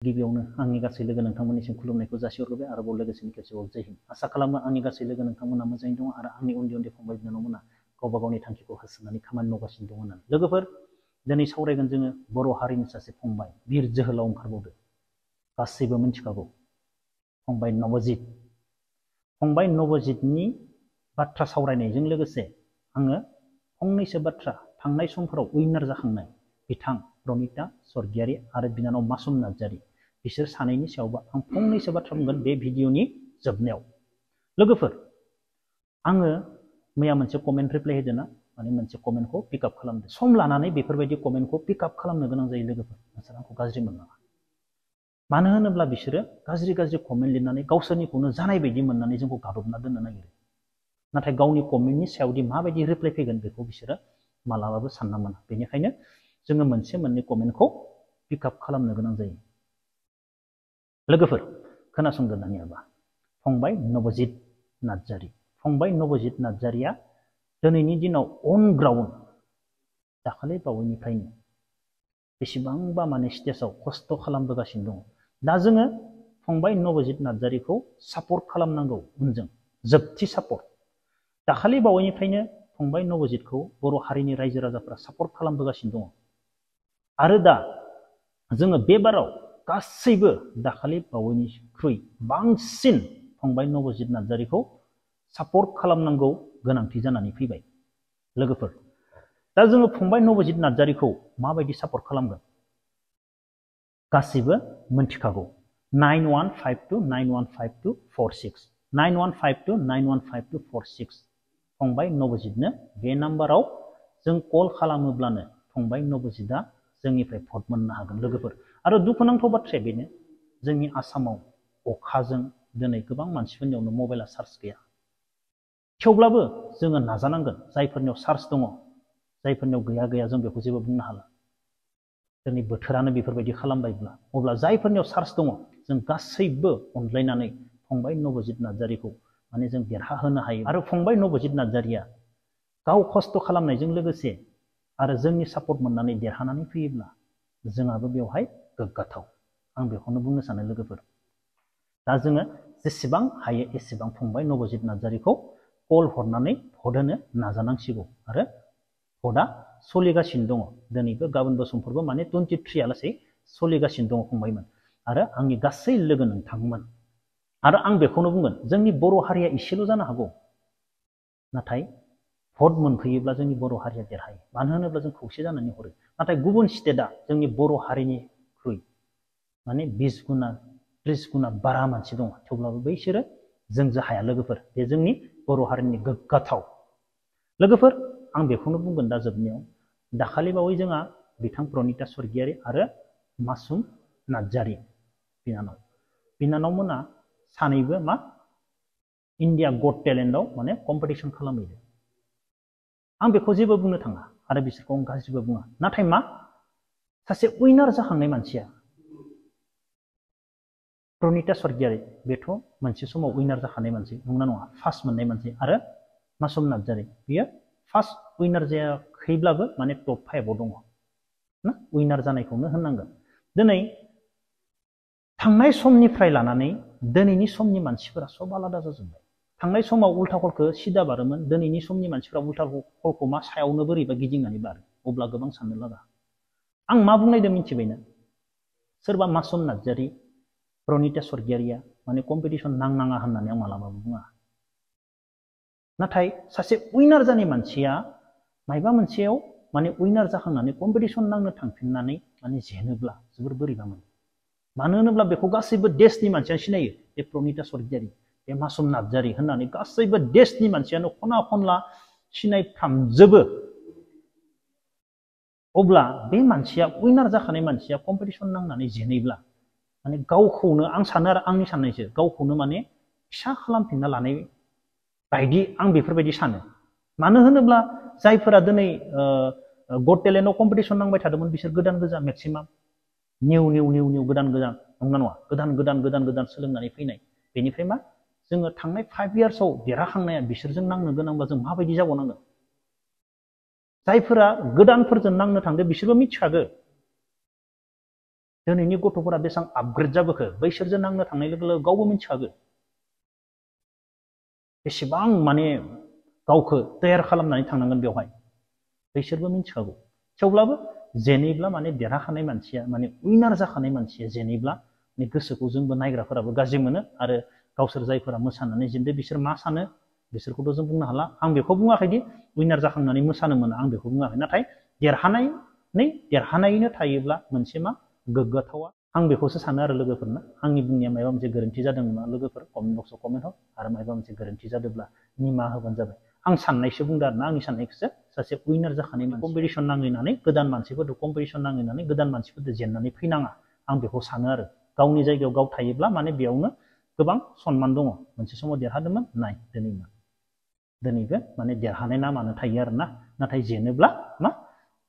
गिबियावनो आंनि गासै लोगो नोंथांमोननिसिम खुलुमनायखौ जासिहरबाय आरोबाव लोगोसेनो खेबसेबाव जय हिन्द। आसा खालामो आंनि गासै लोगो नोंथांमोना मोजाङै दङ आरो आंनि उन्दै उन्दै फंबाय बिनानावमोना गावबा गावनि थांखिखौ होसोनानै खामानि मावगासिनो दङ होननानै। लोगोफोर, दिनै सावरायगोन जोङो बर' हारिनि सासे फंबाय बिर जोहोलाव ओंखारबावदो। गासैबो मिथिखागौ फंबाय नबजित। फंबाय नबजितनि बाथ्रा सावरायनायजों लोगोसे आङो फंनैसो बाथ्रा थांनाय समफोराव उइनार जाखांनाय बिथां प्रनिता स्वर्गियारि आरो बिनानाव मासुम नार्जारि बिसोर सानैनि सायावबो आं फंनैसो बाथ्रा बुंगोन बे भिडिअनि जोबनायाव। लोगोफोर, आङो मैया मोनसे कमेन्ट रिप्लाय होदोंना, माने मोनसे कमेन्टखौ पिकआप खालामदो। सम लानानै बेफोरबायदि कमेन्टखौ पिकआप खालामनो गोनां जायो लोगोफोर। नोंसोर आंखौ गाज्रि मोननाङा। मानो होनोब्ला बिसोरो गाज्रि गाज्रि कमेन्ट लिरनानै गावसोरनिखौनो जानाय बायदि मोननानै जोंखौ गादबना दोननो नागिरो। नाथाय गावनि कमेन्टनि सायावदि माबायदि रिप्लाय फैगोन बेखौ बिसोरो मालाबाबो सानना मोना। बेनिखायनो जोङो मोनसे मोननै कमेन्टखौ पिकआप खालामनो गोनां जायो। लोगोफोर, खोनासंदो दानियाबा फंबाय नबजित नार्जारि। फंबाय नबजित नार्जारिया दिनैनि दिनाव अन ग्राउन्ड दाखालि बावैनिफ्रायनो बेसेबांबा माने स्टेजाव खस्थ' खालामबोगासिनो दङ। दा जोङो फंबाय नबजित नार्जारिखौ सापर्ट खालामनांगौ, उनजों जोबथि सापर्ट। दाखालि बावैनिफ्रायनो फंबाय नबजितखौ बर' हारिनि रायजो राजाफ्रा सापर्ट खालामबोगासिनो दङ। आरो दा जोङो बे बाराव गासैबो दाखालि बावैनिख्रुइ बांसिन फंबाय नबजित नार्जारिखौ सापर्ट खालामनांगौ गोनांथि जानानै फैबाय। लोगोफोर, दा जोङो फंबाय नबजित नार्जारिखौ माबायदि सापर्ट खालामगोन गासैबो मिथिखागौ। 9152915246 9152915246 फंबाय नबजितनो बे नाम्बाराव जों कल खालामोब्लानो फंबाय नबजितआ जोंनिफ्राय भट मोननो हागोन। लोगोफोर, आरो दुखुनांथाव बाथ्राया बेनो, जोंनि आसामाव अखाजों दिनै गोबां मानसिफोरनियावनो मबाइला चार्ज गैया। थेवब्लाबो जोङो नाजानांगोन। जायफोरनियाव चार्ज दङ, जायफोरनियाव गैया जों बेखौ जेबो बुंनो हाला। जोंनि बोथोरानो बेफोरबायदि खालामबायब्ला, अब्ला जायफोरनियाव चार्ज दङ जों गासैबो अनज्लायनानै फंबाय नबजित नार्जारिखौ माने जों देरहाहोनो हायो। आरो फंबाय नबजित नार्जारिया गाव खस्थ' खालामनायजों लोगोसे आरो जोंनि सापर्ट मोननानै देरहानानै फैयोब्ला जोंहाबो बेवहाय गोग्गाथाव। आं बेखौनो बुंनो सानो लोगोफोर। दा जोङो जेसेबां हायो एसेबां फंबाय नबजित नार्जारिखौ कल हरनानै भट होनो नाजानांसिगौ। आरो भटआ सोलिगासिनो दङ। दिनैबो गाबोनबो समफोरबो माने 23 आलासै सोलिगासिनो दङ फंबायमोन। आरो आंनि गासै लोगो नोंथांमोन। आरो आं बेखौनो बुंगोन, जोंनि बर' हारिया एसेल' जानो हागौ, नाथाय भट मोनफैयोब्ला जोंनि बर' हारिया देरहायो। मानो होनोब्ला जों खौसे जानानै हरो। नाथाय गुबुन स्टेटआ जोंनि बर' हारिनिख्रुइ माने 20 गुना 30 गुना बारा मानसि दङ। थेवब्लाबो बैसोरो जोंजों हाया लोगोफोर। बे जोंनि बर' हारिनि गोग्गाथाव। लोगोफोर, आं बेखौनो बुंगोन दा जोबनायाव, दाखालि बावै जोंहा बिथां प्रनिता स्वर्गियारि आरो मासुम नार्जारि बिनानावमोना सानैबो मा इण्डिया गट टेलेन्टआव माने कम्पिटिसन खालामहैदों। आं बेखौ जेबो बुंनो थाङा आरो बिसोरखौ आं गाज्रिबो बुङा। नाथाय मा, सासे उइनार जाखांनाय मानसिया, प्रनिता स्वर्गियारि बेथ' मोनसे समाव उइनार जाखानाय मानसि, नंगौना नङा? फार्स्ट मोननाय मानसि। आरो मासुम नार्जारि बियो फार्स्ट उइनार जायाखैब्लाबो माने टप 5आव दङ ना, उइनार जानायखौनो होननांगोन। दिनै थांनाय समनिफ्राय लानानै दिनैनि समनि मानसिफोरा सब आलादा जाजोब्बाय। थांनाय समाव उल्था खलखौ सिदा बारोमोन, दिनैनि समनि मानसिफ्रा उल्था खलखौ मा सायावनो बोरैबा गिदिंनानै बारो। अब्ला गोबां साननो लागा। आं मा बुंनायदों मिथिबायना? सोरबा मासुम नार्जारि प्रनिता स्वर्गियारिया माने कम्पिटिसन नांनाङा होननानै आं मालाबाबो बुङा। नाथाय सासे उइनार जानाय मानसिया मायबा मोनसेयाव माने उइनार जाखांनानै कम्पिटिसन नांनो थांफिननानै माने जेनोब्ला जोबोर बोरैबा मोनो। मानो होनोब्ला बेखौ गासैबो देशनि मानसियानो सिनायो। बे प्रनिता स्वर्गियारि, बे मासुम नार्जारि होननानै गासैबो देशनि मानसियानो खना खनला सिनायफ्रामजोबो। अब्ला बे मानसिया उइनार जाखानाय मानसिया कम्पिटिसन नांनानै जेनैब्ला माने गावखौनो, आं सानो आरो आंनि साननायसो, गावखौनो माने फिसा खालामफिनना लानाय बायदि आं बेफोरबायदि सानो। मानो होनोब्ला जायफोरा दिनै गट टेलेन्टआव कम्पिटिसन नांबाय थादोंमोन बिसोर गोदान गोदान मेक्सिमाम निउ गोदान गोदान, नंगौना नङा? गोदान सोलोंनानै फैनाय। बेनिफ्राय मा, जोङो थांनाय 5 इयार्सआव देरहाखांनाया बिसोरजों नांनो गोनांबा जों माबायदि जाबावनांगोन? जायफोरा गोदानफोरजों नांनो थांदो बिसोरबो मिथिखागो दिनैनि गथ'फोरा बेसेबां आपग्रेड जाबोखो बैसोरजों नांनो थांनाय लोगो लोगो गावबो मिथिखागो बेसेबां माने गावखौ तैयार खालामनानै थांनांगोन बेवहाय बैसोरबो मिथिखागौ थेवब्लाबो जेनैब्ला माने देरहाखानाय मानसिया माने उइनार जाखानाय मानसिया जेनैब्ला गोसोखौ जोंबो नायग्राफोराबो गाज्रि मोनो आरो गावसोर जायफोरा मोसानानै जेनदो बिसोर मा सानो बिसोरखौथ' जों बुंनो हाला आं बेखौ बुङाखैदि उइनार जाखांनानै मोसानो मोना आं बेखौ बुङाखै नाथाय देरहानायनो थायोब्ला मोनसे मा गोग्गाथावा आं बेखौसो सानो आरो लोगोफोरनो आंनि बुंनाया माबा मोनसे गोरोन्थि जादोंमोन लोगोफोर कमेन्ट बक्सआव कमेन्ट हर आरो माबा मोनसे गोरोन्थि जादोंब्ला निमाहा होबानो जाबाय आं साननायसो बुंदों आरोना आंनि साननायखौसो सासे उइनार जाखानाय कम्पिटिसन नांहैनानै गोदान मानसिफोरजों कम्पिटिसन नांहैनानै गोदान मानसिफोरजों जेननानै फैनाङा आं बेखौ सानो आरो गावनि जायगायाव गाव थायोब्ला माने बेयावनो गोबां सनमान दङ मोनसे समाव देरहादोंमोन नाय दिनैबो माने देरहानाय नामानो थायो आरोना नाथाय जेनोब्ला मा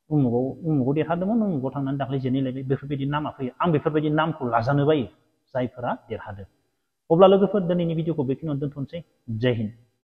उमुगाव देरहादोंमोन उमुगाव थांनानै दाख्लै जेनैलायबाय बेफोरबायदि नामा फैयो आं बेफोरबायदि नामखौ लाजानो बायो जायफोरा देरहादों अब्ला लोगोफोर दिनैनि भिडिअखौ बेखिनियावनो दोनथ'नोसै जय हिन्द